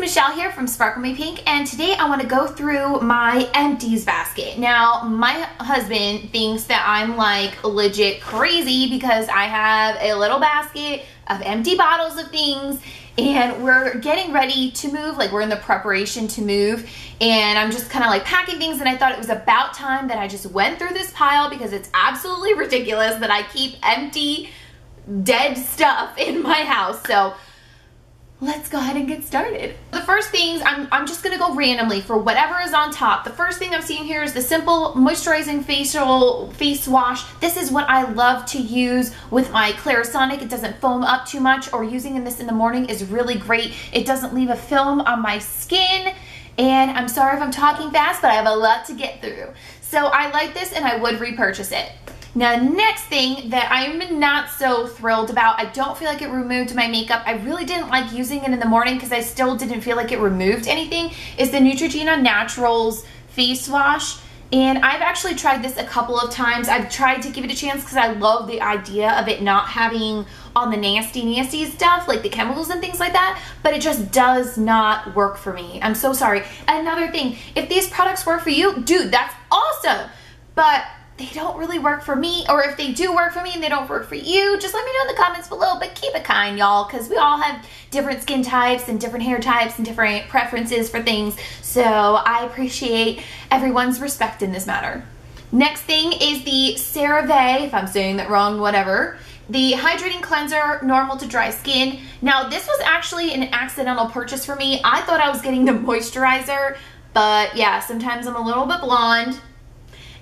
Michelle here from Sparkle Me Pink, and today I want to go through my empties basket. Now, my husband thinks that I'm like legit crazy because I have a little basket of empty bottles of things, and we're getting ready to move. Like, we're in the preparation to move, and I'm just kind of like packing things, and I thought it was about time that I just went through this pile because it's absolutely ridiculous that I keep empty, dead stuff in my house. So let's go ahead and get started. The first things, I'm just gonna go randomly for whatever is on top. The first thing I'm seeing here is the simple moisturizing facial face wash. This is what I love to use with my Clarisonic. It doesn't foam up too much, or using this in the morning is really great. It doesn't leave a film on my skin. And I'm sorry if I'm talking fast, but I have a lot to get through. So I like this and I would repurchase it. Now, the next thing that I'm not so thrilled about, I don't feel like it removed my makeup. I really didn't like using it in the morning because I still didn't feel like it removed anything, is the Neutrogena Naturals face wash. And I've actually tried this a couple of times. I've tried to give it a chance because I love the idea of it not having on the nasty stuff, like the chemicals and things like that, but it just does not work for me. I'm so sorry. Another thing, if these products work for you, dude, that's awesome. But they don't really work for me, or if they do work for me and they don't work for you, just let me know in the comments below. But keep it kind, y'all, because we all have different skin types and different hair types and different preferences for things. So I appreciate everyone's respect in this matter. Next thing is the CeraVe, if I'm saying that wrong, whatever. The hydrating cleanser, normal to dry skin. Now, this was actually an accidental purchase for me. I thought I was getting the moisturizer, but yeah, sometimes I'm a little bit blonde.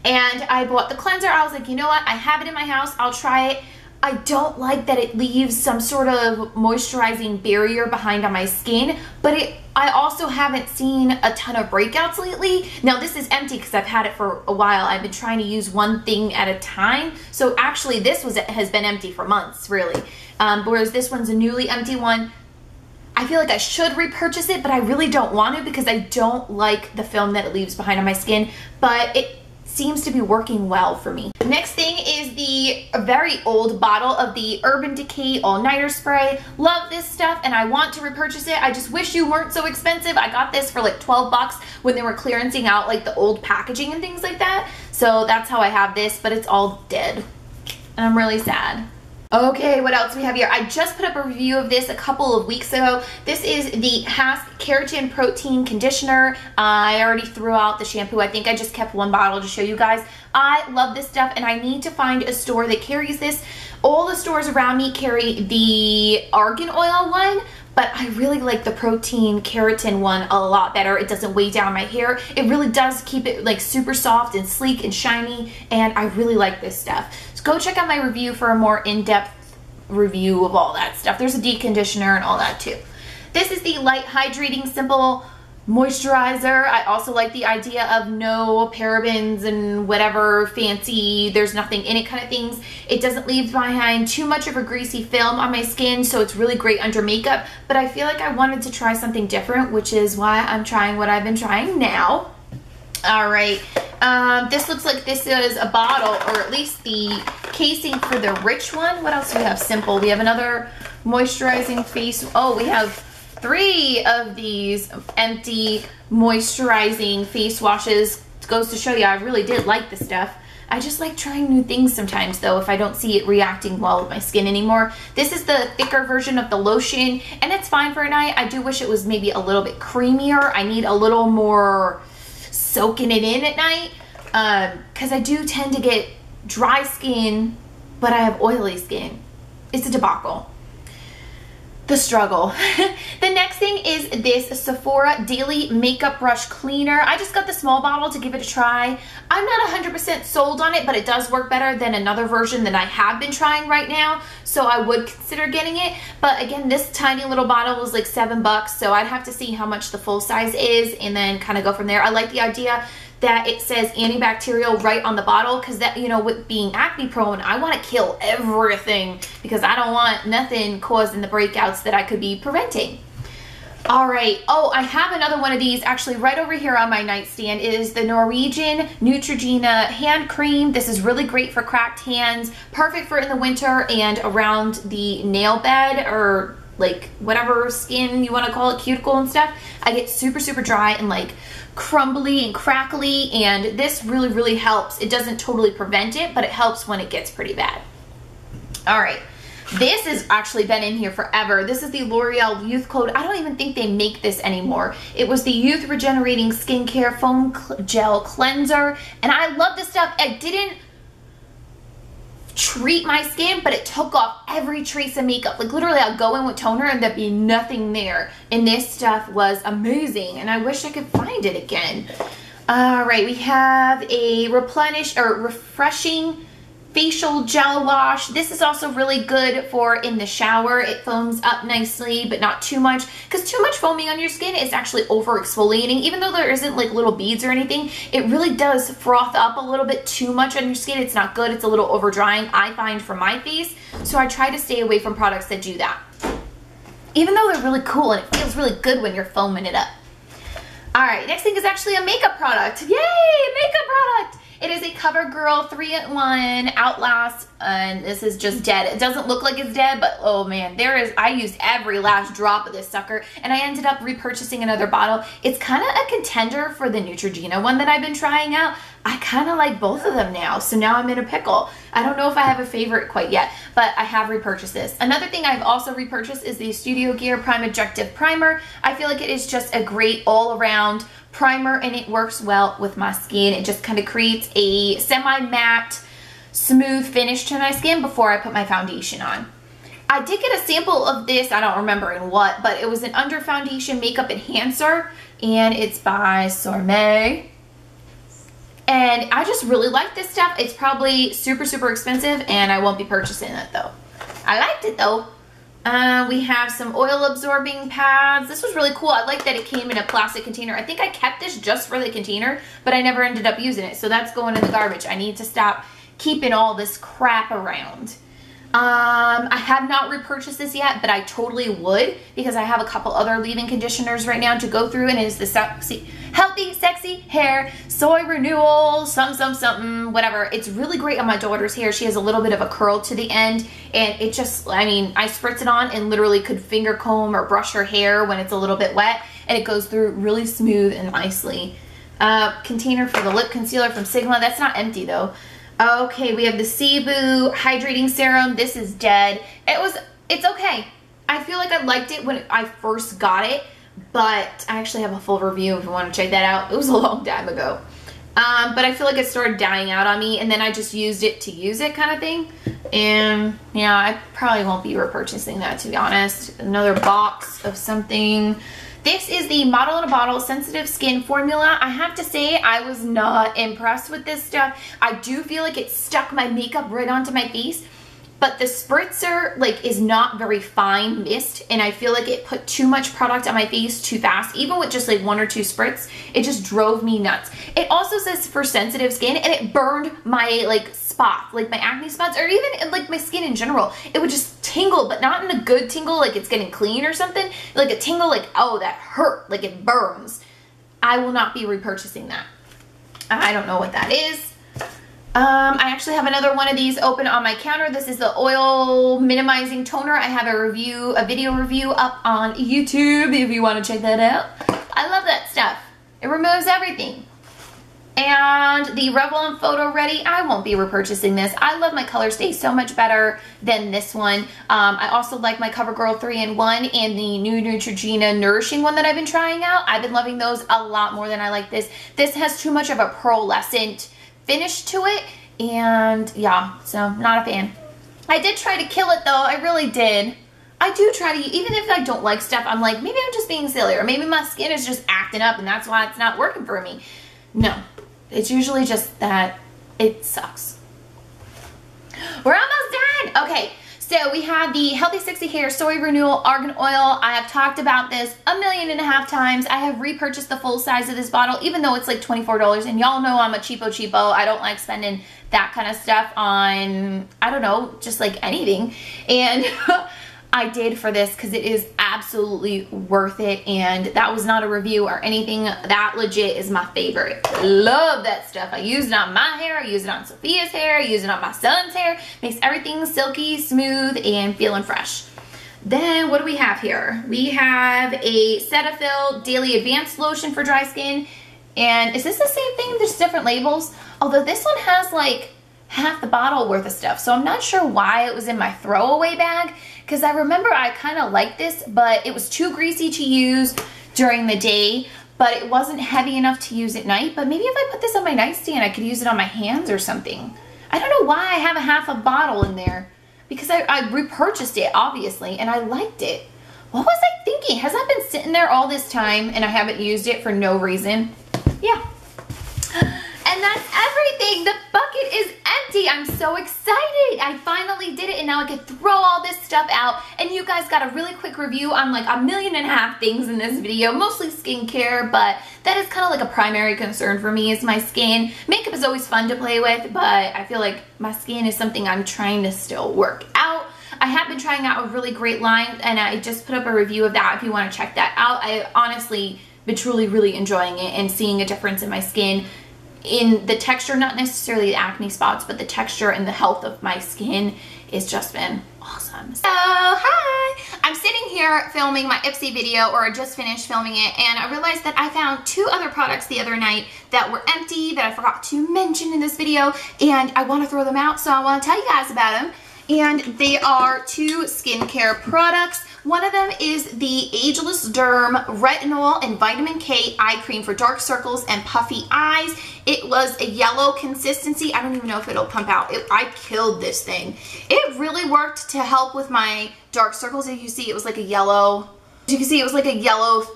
And I bought the cleanser. I was like, you know what? I have it in my house. I'll try it. I don't like that it leaves some sort of moisturizing barrier behind on my skin, but I also haven't seen a ton of breakouts lately. Now, this is empty because I've had it for a while. I've been trying to use one thing at a time. So actually, this has been empty for months, really. Whereas this one's a newly empty one. I feel like I should repurchase it, but I really don't want to because I don't like the film that it leaves behind on my skin. But it seems to be working well for me. Next thing is the very old bottle of the Urban Decay All-Nighter Spray. Love this stuff and I want to repurchase it. I just wish you weren't so expensive. I got this for like 12 bucks when they were clearancing out like the old packaging and things like that. So that's how I have this, but it's all dead. And I'm really sad. Okay, what else we have here? I just put up a review of this a couple of weeks ago. This is the Keratin Protein Conditioner. I already threw out the shampoo. I think I just kept one bottle to show you guys. I love this stuff and I need to find a store that carries this. All the stores around me carry the argan oil one, but I really like the protein keratin one a lot better. It doesn't weigh down my hair. It really does keep it like super soft and sleek and shiny, and I really like this stuff. So go check out my review for a more in-depth review of all that stuff. There's a deep conditioner and all that too. This is the Light Hydrating Simple Moisturizer. I also like the idea of no parabens and whatever fancy, there's nothing in it kind of things. It doesn't leave behind too much of a greasy film on my skin, so it's really great under makeup, but I feel like I wanted to try something different, which is why I'm trying what I've been trying now. All right, this looks like this is a bottle, or at least the casing for the rich one. What else do we have? Simple. We have another moisturizing face. Oh, we have 3 of these empty moisturizing face washes. It goes to show you I really did like this stuff. I just like trying new things sometimes though if I don't see it reacting well with my skin anymore. This is the thicker version of the lotion and it's fine for a night. I do wish it was maybe a little bit creamier. I need a little more soaking it in at night because I do tend to get dry skin, but I have oily skin. It's a debacle. The struggle. The next thing is this Sephora Daily Makeup Brush Cleaner. I just got the small bottle to give it a try. I'm not 100% sold on it, but it does work better than another version that I have been trying right now, so I would consider getting it. But again, this tiny little bottle was like 7 bucks, so I'd have to see how much the full size is and then kind of go from there. I like the idea that it says antibacterial right on the bottle because that, you know, with being acne prone, I want to kill everything because I don't want nothing causing the breakouts that I could be preventing. All right. Oh, I have another one of these actually right over here on my nightstand. It is the Norwegian Neutrogena hand cream. This is really great for cracked hands, perfect for in the winter and around the nail bed or like whatever skin you want to call it, cuticle and stuff, I get super, super dry and like crumbly and crackly, and this really, really helps. It doesn't totally prevent it, but it helps when it gets pretty bad. All right. This has actually been in here forever. This is the L'Oreal Youth Code. I don't even think they make this anymore. It was the Youth Regenerating Skincare Foam Gel Cleanser. And I love this stuff. It didn't treat my skin, but it took off every trace of makeup. Like literally I'll go in with toner and there'd be nothing there. And this stuff was amazing. And I wish I could find it again. All right, we have a refreshing facial gel wash. This is also really good for in the shower. It foams up nicely, but not too much, because too much foaming on your skin is actually over exfoliating. Even though there isn't like little beads or anything, it really does froth up a little bit too much on your skin. It's not good. It's a little over drying, I find, for my face. So I try to stay away from products that do that. Even though they're really cool and it feels really good when you're foaming it up. All right, next thing is actually a makeup product. Yay, makeup product! It is a CoverGirl 3-in-1 Outlast, and this is just dead. It doesn't look like it's dead, but oh man, I used every last drop of this sucker, and I ended up repurchasing another bottle. It's kind of a contender for the Neutrogena one that I've been trying out. I kind of like both of them now, so now I'm in a pickle. I don't know if I have a favorite quite yet, but I have repurchased this. Another thing I've also repurchased is the Studio Gear Prime Objective Primer. I feel like it is just a great all-around primer, and it works well with my skin. It just kind of creates a semi-matte, smooth finish to my skin before I put my foundation on. I did get a sample of this, I don't remember in what, but it was an under foundation makeup enhancer, and it's by CeraVe. And I just really like this stuff. It's probably super, super expensive, and I won't be purchasing it though. I liked it though. We have some oil absorbing pads. This was really cool. I like that it came in a plastic container. I think I kept this just for the container, but I never ended up using it. So that's going in the garbage. I need to stop keeping all this crap around. I have not repurchased this yet, but I totally would, because I have a couple other leave-in conditioners right now to go through, and it is the Healthy Sexy Hair Soy Renewal something, whatever. It's really great on my daughter's hair. She has a little bit of a curl to the end, and it just, I mean, I spritz it on and literally could finger comb or brush her hair when it's a little bit wet, and it goes through really smooth and nicely. Container for the lip concealer from Sigma. That's not empty though. Okay, we have the Cebu Hydrating Serum. This is dead. It's okay. I feel like I liked it when I first got it, but I actually have a full review if you want to check that out. It was a long time ago. But I feel like it started dying out on me, and then I just used it to use it kind of thing. And yeah, I probably won't be repurchasing that, to be honest. Another box of something. This is the Model in a Bottle Sensitive Skin Formula. I have to say, I was not impressed with this stuff. I do feel like it stuck my makeup right onto my face, but the spritzer like is not very fine mist, and I feel like it put too much product on my face too fast. Even with just like 1 or 2 spritz, it just drove me nuts. It also says for sensitive skin, and it burned my like spots, like my acne spots, or even like my skin in general. It would just tingle, but not in a good tingle like it's getting clean or something. Like a tingle like, oh, that hurt, like it burns. I will not be repurchasing that. I don't know what that is. I actually have another one of these open on my counter. This is the Oil Minimizing Toner. I have a video review up on YouTube if you want to check that out. I love that stuff. It removes everything. And the Revlon Photo Ready, I won't be repurchasing this. I love my Color Stay so much better than this one. I also like my CoverGirl 3-in-1 and the new Neutrogena Nourishing one that I've been trying out. I've been loving those a lot more than I like this. This has too much of a pearlescent finish to it, and yeah, so not a fan. I did try to kill it though. I really did. I do try to, even if I don't like stuff, I'm like, maybe I'm just being silly, or maybe my skin is just acting up and that's why it's not working for me. No, it's usually just that it sucks. We're almost done. Okay, so we have the Healthy Sexy Hair Soy Renewal Argan Oil. I have talked about this 1.5 million times. I have repurchased the full size of this bottle, even though it's like $24, and y'all know I'm a cheapo. I don't like spending that kind of stuff on, I don't know, just like anything. And I did for this because it is absolutely worth it, and that was not a review or anything. That legit is my favorite. Love that stuff. I use it on my hair, I use it on Sophia's hair, I use it on my son's hair. Makes everything silky, smooth, and feeling fresh. Then what do we have here? We have a Cetaphil Daily Advanced Lotion for dry skin. And is this the same thing? There's different labels. Although this one has like half the bottle worth of stuff. So I'm not sure why it was in my throwaway bag, because I remember I kind of liked this, but it was too greasy to use during the day, but it wasn't heavy enough to use at night. But maybe if I put this on my nightstand, I could use it on my hands or something. I don't know why I have a half a bottle in there, because I repurchased it, obviously, and I liked it. What was I thinking? Has that been sitting there all this time and I haven't used it for no reason? Yeah. And that's everything. The bucket is empty. I'm so excited. I finally did it, and now I can throw all this stuff out. And you guys got a really quick review on like 1.5 million things in this video, mostly skincare, but that is kind of like a primary concern for me is my skin. Makeup is always fun to play with, but I feel like my skin is something I'm trying to still work out. I have been trying out a really great line, and I just put up a review of that if you want to check that out. I honestly been truly really enjoying it and seeing a difference in my skin, in the texture, not necessarily the acne spots, but the texture and the health of my skin has just been awesome. So hi, I'm sitting here filming my Ipsy video, or I just finished filming it, and I realized that I found 2 other products the other night that were empty that I forgot to mention in this video, and I want to throw them out, so I want to tell you guys about them. And they are 2 skincare products. One of them is the Ageless Derma Retinol and Vitamin K Eye Cream for dark circles and puffy eyes. It was a yellow consistency. I don't even know if it'll pump out. I killed this thing. It really worked to help with my dark circles. As you can see, it was like a yellow,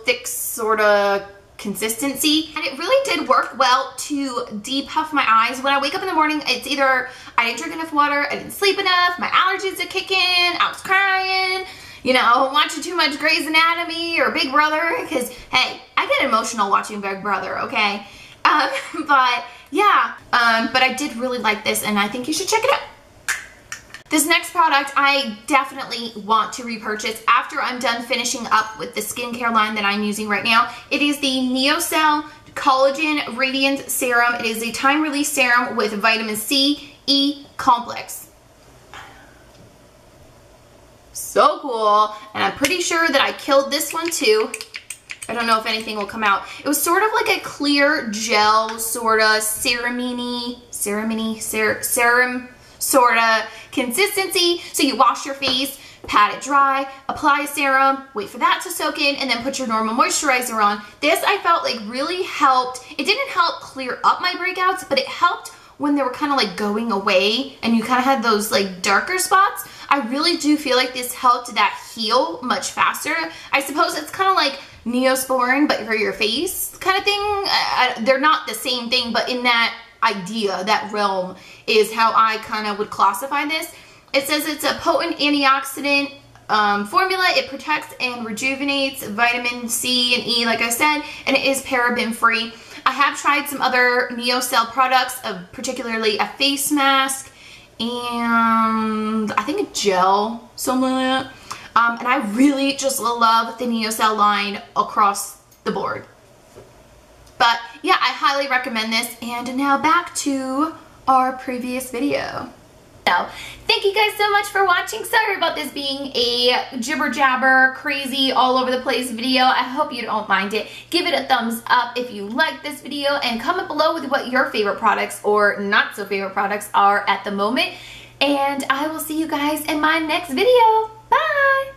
thick sort of consistency, and it really did work well to depuff my eyes. When I wake up in the morning, it's either I didn't drink enough water, I didn't sleep enough, my allergies are kicking, I was crying, you know, watching too much Grey's Anatomy or Big Brother, because hey, I get emotional watching Big Brother, okay? But yeah, but I did really like this, and I think you should check it out. This next product I definitely want to repurchase after I'm done finishing up with the skincare line that I'm using right now. It is the Neocell Collagen Radiant Serum. It is a time-release serum with vitamin C, E complex. So cool. And I'm pretty sure that I killed this one too. I don't know if anything will come out. It was sort of like a clear gel, sort of serum sort of consistency. So you wash your face, pat it dry, apply a serum, wait for that to soak in, and then put your normal moisturizer on. This I felt like really helped. It didn't help clear up my breakouts, but it helped when they were kind of like going away and you kind of had those like darker spots. I really do feel like this helped that heal much faster. I suppose it's kind of like Neosporin, but for your face kind of thing. They're not the same thing, but in that idea, that realm is how I kind of would classify this. It says it's a potent antioxidant formula. It protects and rejuvenates vitamin C and E, like I said, and it is paraben free. I have tried some other Neocell products, particularly a face mask and I think a gel, something like that. And I really just love the Neocell line across the board. But yeah, I highly recommend this. And now back to our previous video. So, thank you guys so much for watching. Sorry about this being a jibber jabber, crazy, all over the place video. I hope you don't mind it. Give it a thumbs up if you like this video, and comment below with what your favorite products or not so favorite products are at the moment. And I will see you guys in my next video. Bye!